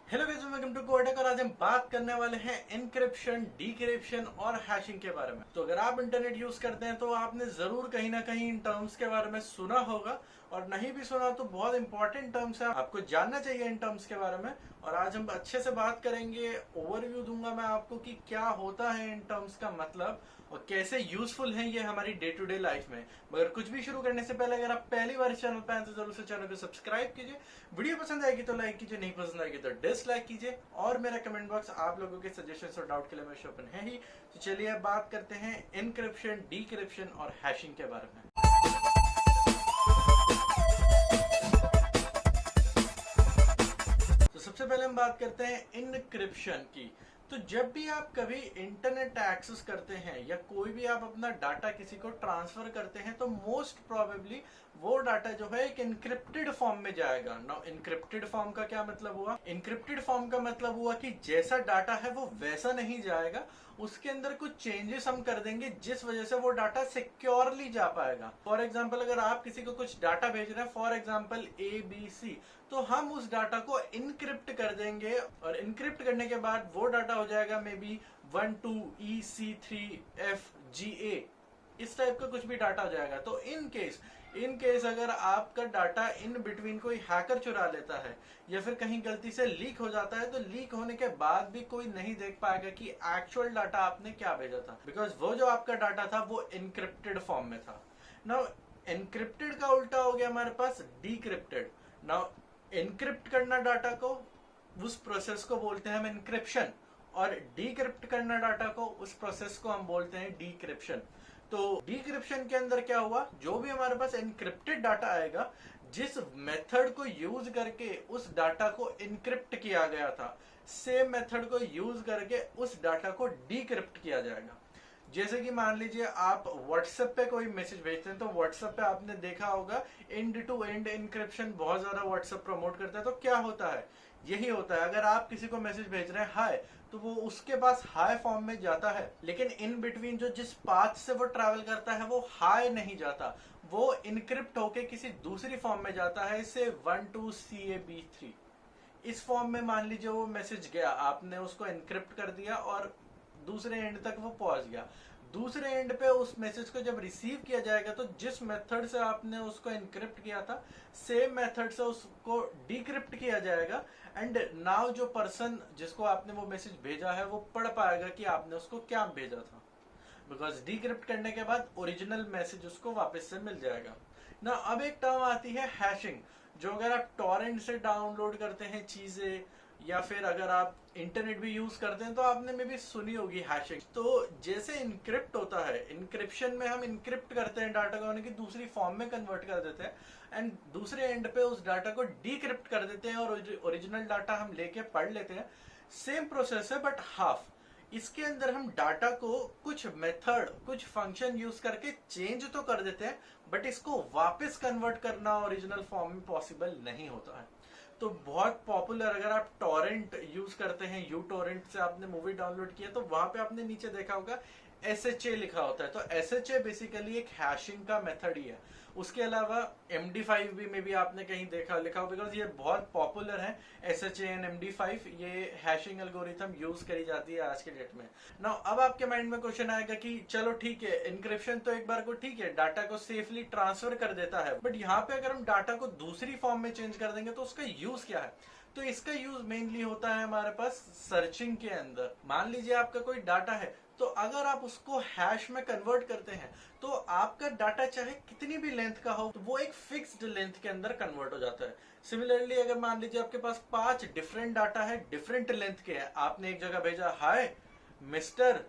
Hello guys, welcome to Codec. और आज हम बात करने वाले हैं एन्क्रिप्शन, डिक्रिप्शन और हैशिंग के बारे में। तो अगर आप इंटरनेट यूज करते हैं तो आपने जरूर कहीं ना कहीं इन टर्म्स के बारे में सुना होगा, और नहीं भी सुना तो बहुत इंपॉर्टेंट टर्म्स है, आपको जानना चाहिए इन टर्म्स के बारे में। और आज हम अच्छे से बात करेंगे, ओवरव्यू दूंगा मैं आपको कि क्या होता है इन टर्म्स का मतलब और कैसे यूजफुल है ये हमारी डे टू डे लाइफ में। मगर कुछ भी शुरू करने से पहले अगर आप पहली बार चैनल पे आए तो जरूर से चैनल को सब्सक्राइब कीजिए। वीडियो पसंद आएगी तो लाइक कीजिए, नहीं पसंद आएगी तो डिसलाइक कीजिए। और मेरा कमेंट बॉक्स आप लोगों के सजेशंस और डाउट के लिए हमेशा ओपन है ही। तो चलिए अब बात करते हैं एनक्रिप्शन, डिक्रिप्शन और हैशिंग के बारे में। तो सबसे पहले हम बात करते हैं इनक्रिप्शन की। तो जब भी आप कभी इंटरनेट एक्सेस करते हैं या कोई भी आप अपना डाटा किसी को ट्रांसफर करते हैं तो मोस्ट प्रोबेबली वो डाटा जो है एक इनक्रिप्टेड फॉर्म में जाएगा। नाउ इनक्रिप्टेड फॉर्म का क्या मतलब हुआ? इनक्रिप्टेड फॉर्म का मतलब हुआ कि जैसा डाटा है वो वैसा नहीं जाएगा, उसके अंदर कुछ चेंजेस हम कर देंगे जिस वजह से वो डाटा सिक्योरली जा पाएगा। फॉर एग्जाम्पल अगर आप किसी को कुछ डाटा भेज रहे हैं, फॉर एग्जाम्पल ABC, तो हम उस डाटा को इनक्रिप्ट कर देंगे और इनक्रिप्ट करने के बाद वो डाटा हो जाएगा मे बी 12EC3FGA, इस टाइप का कुछ भी डाटा हो जाएगा। तो इन केस अगर आपका डाटा इन बिटवीन कोई हैकर चुरा लेता है या फिर कहीं गलती से लीक हो जाता है, तो लीक होने के बाद भी कोई नहीं देख पाएगा कि एक्चुअल डाटा आपने क्या भेजा था, बिकॉज वो जो आपका डाटा था वो इनक्रिप्टेड फॉर्म में था। नाउ एनक्रिप्टेड का उल्टा हो गया हमारे पास डिक्रिप्टेड। नाउ एनक्रिप्ट करना डाटा को, उस प्रोसेस को बोलते हैं हम एनक्रिप्शन, और डिक्रिप्ट करना डाटा को, उस प्रोसेस को हम बोलते हैं डिक्रिप्शन। तो डिक्रिप्शन के अंदर क्या हुआ, जो भी हमारे पास एनक्रिप्टेड डाटा आएगा, जिस मेथड को यूज करके उस डाटा को इनक्रिप्ट किया गया था, सेम मेथड को यूज करके उस डाटा को डिक्रिप्ट किया जाएगा। जैसे कि मान लीजिए आप व्हाट्सएप पे कोई मैसेज भेजते हैं, तो व्हाट्सएप पे आपने देखा होगा एंड टू एंड इनक्रिप्शन बहुत ज्यादा व्हाट्सएप प्रमोट करता है। तो क्या होता है, यही होता है, अगर आप किसी को मैसेज भेज रहे हैं हाय, तो वो उसके पास हाय फॉर्म में जाता है, लेकिन इन बिटवीन जो जिस पाथ से वो ट्रैवल करता है वो हाय नहीं जाता, वो इनक्रिप्ट होके किसी दूसरी फॉर्म में जाता है, इसे 12CAB3 इस फॉर्म में। मान लीजिए वो मैसेज गया, आपने उसको एनक्रिप्ट कर दिया और दूसरे एंड तक वो पहुंच गया। दूसरे एंड पे उस मैसेज को जब रिसीव किया जाएगा तो जिस मेथड से आपने उसको एनक्रिप्ट किया था, सेम मेथड से उसको डिक्रिप्ट किया जाएगा। एंड नाउ जो पर्सन जिसको आपने वो मैसेज भेजा है वो पढ़ पाएगा कि आपने उसको क्या भेजा था, बिकॉज डिक्रिप्ट करने के बाद ओरिजिनल मैसेज उसको वापस से मिल जाएगा ना। अब एक टर्म आती है हैशिंग, जो अगर आप टॉरेंट से डाउनलोड करते हैं चीजें या फिर अगर आप इंटरनेट भी यूज करते हैं तो आपने में भी सुनी होगी हैशिंग। तो जैसे इनक्रिप्ट होता है, इनक्रिप्शन में हम इनक्रिप्ट करते हैं डाटा को, यानी कि दूसरी फॉर्म में कन्वर्ट कर देते हैं, एंड दूसरे एंड पे उस डाटा को डिक्रिप्ट कर देते हैं और ओरिजिनल डाटा हम लेके पढ़ लेते हैं। सेम प्रोसेस है बट हाफ। इसके अंदर हम डाटा को कुछ मेथड, कुछ फंक्शन यूज करके चेंज तो कर देते हैं, बट इसको वापस कन्वर्ट करना ओरिजिनल फॉर्म में पॉसिबल नहीं होता है। तो बहुत पॉपुलर, अगर आप टॉरेंट यूज करते हैं, यू टॉरेंट से आपने मूवी डाउनलोड किया तो वहां पे आपने नीचे देखा होगा SHA लिखा होता है। तो SHA बेसिकली एक हैशिंग का मेथड ही है। उसके अलावा MD5 भी में भी आपने कहीं देखा लिखा हो, बिकॉज ये बहुत पॉपुलर है। SHA एंड MD5 ये हैशिंग एल्गोरिथम यूज करी जाती है आज के डेट में। नाउ अब आपके माइंड में क्वेश्चन आएगा कि चलो ठीक है, इनक्रिप्शन तो एक बार को ठीक है, डाटा को सेफली ट्रांसफर कर देता है, बट यहाँ पे अगर हम डाटा को दूसरी फॉर्म में चेंज कर देंगे तो उसका यूज क्या है? तो इसका यूज मेनली होता है हमारे पास सर्चिंग के अंदर। मान लीजिए आपका कोई डाटा है, तो अगर आप उसको हैश में कन्वर्ट करते हैं तो आपका डाटा चाहे कितनी भी लेंथ का हो, तो वो एक फिक्स्ड लेंथ के अंदर कन्वर्ट हो जाता है। सिमिलरली अगर मान लीजिए आपके पास 5 डिफरेंट डाटा है, डिफरेंट लेंथ के हैं, आपने एक जगह भेजा हाय मिस्टर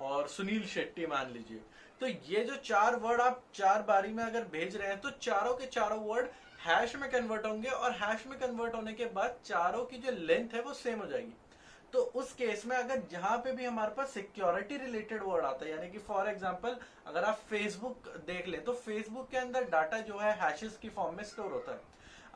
और सुनील शेट्टी मान लीजिए, तो ये जो 4 वर्ड आप 4 बारी में अगर भेज रहे हैं तो चारों के चारों वर्ड हैश में कन्वर्ट होंगे, और हैश में कन्वर्ट होने के बाद चारों की जो लेंथ है वो सेम हो जाएगी। तो उस केस में अगर जहां पे भी हमारे पास सिक्योरिटी रिलेटेड वर्ड आता है, यानी कि फॉर एग्जांपल अगर आप फेसबुक देख लें तो फेसबुक के अंदर डाटा जो है हैशेस की फॉर्म में स्टोर होता है।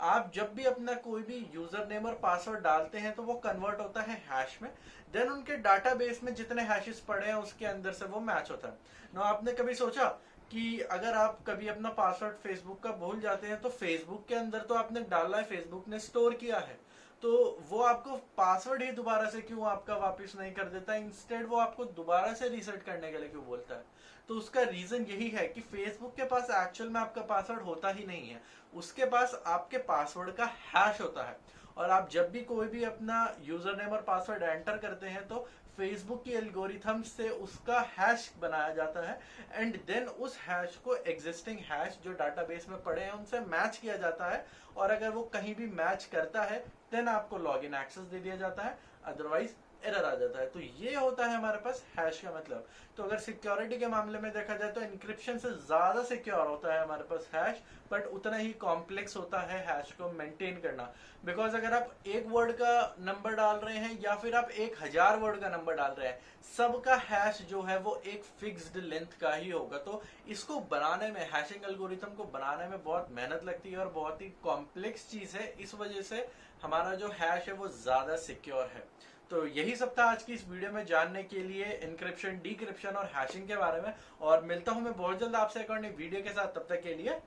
आप जब भी अपना कोई भी यूजर नेम और पासवर्ड डालते हैं तो वो कन्वर्ट होता है हैश में, देन उनके डाटाबेस में जितने हैशेस पड़े हैं उसके अंदर से वो मैच होता है। ना आपने कभी सोचा कि अगर आप कभी अपना पासवर्ड फेसबुक का भूल जाते हैं तो फेसबुक के अंदर तो आपने डाला है, फेसबुक ने स्टोर किया है, तो वो आपको पासवर्ड ही दोबारा से क्यों आपका वापस नहीं कर देता, इंस्टेड वो आपको दोबारा से रीसेट करने के लिए क्यों बोलता है? तो उसका रीजन यही है कि फेसबुक के पास एक्चुअल में आपका पासवर्ड होता ही नहीं है, उसके पास आपके पासवर्ड का हैश होता है। और आप जब भी कोई भी अपना यूजर नेम और पासवर्ड एंटर करते हैं तो फेसबुक की एल्गोरिथम से उसका हैश बनाया जाता है, एंड देन उस हैश को एग्जिस्टिंग हैश जो डाटाबेस में पड़े हैं उनसे मैच किया जाता है, और अगर वो कहीं भी मैच करता है देन आपको लॉग इन एक्सेस दे दिया जाता है, अदरवाइज एरर आ जाता है। तो ये होता है हमारे पास हैश का मतलब। तो अगर सिक्योरिटी के मामले में देखा जाए तो इंक्रिप्शन से ज्यादा सिक्योर होता है हमारे पास हैश, बट उतना ही कॉम्प्लेक्स होता है हैश को मेंटेन करना। बिकॉज अगर आप एक वर्ड का नंबर डाल रहे हैं या फिर आप 1000 वर्ड का नंबर डाल रहे हैं, सबका हैश जो है वो एक फिक्स्ड लेंथ का ही होगा। तो इसको बनाने में, हैशिंग एल्गोरिथम को बनाने में बहुत मेहनत लगती है और बहुत ही कॉम्प्लेक्स चीज है, इस वजह से हमारा जो हैश है वो ज्यादा सिक्योर है। तो यही सब था आज की इस वीडियो में जानने के लिए इंक्रिप्शन, डिक्रिप्शन और हैशिंग के बारे में, और मिलता हूं मैं बहुत जल्द आपसे एक और नई वीडियो के साथ। तब तक के लिए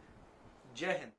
जय हिंद।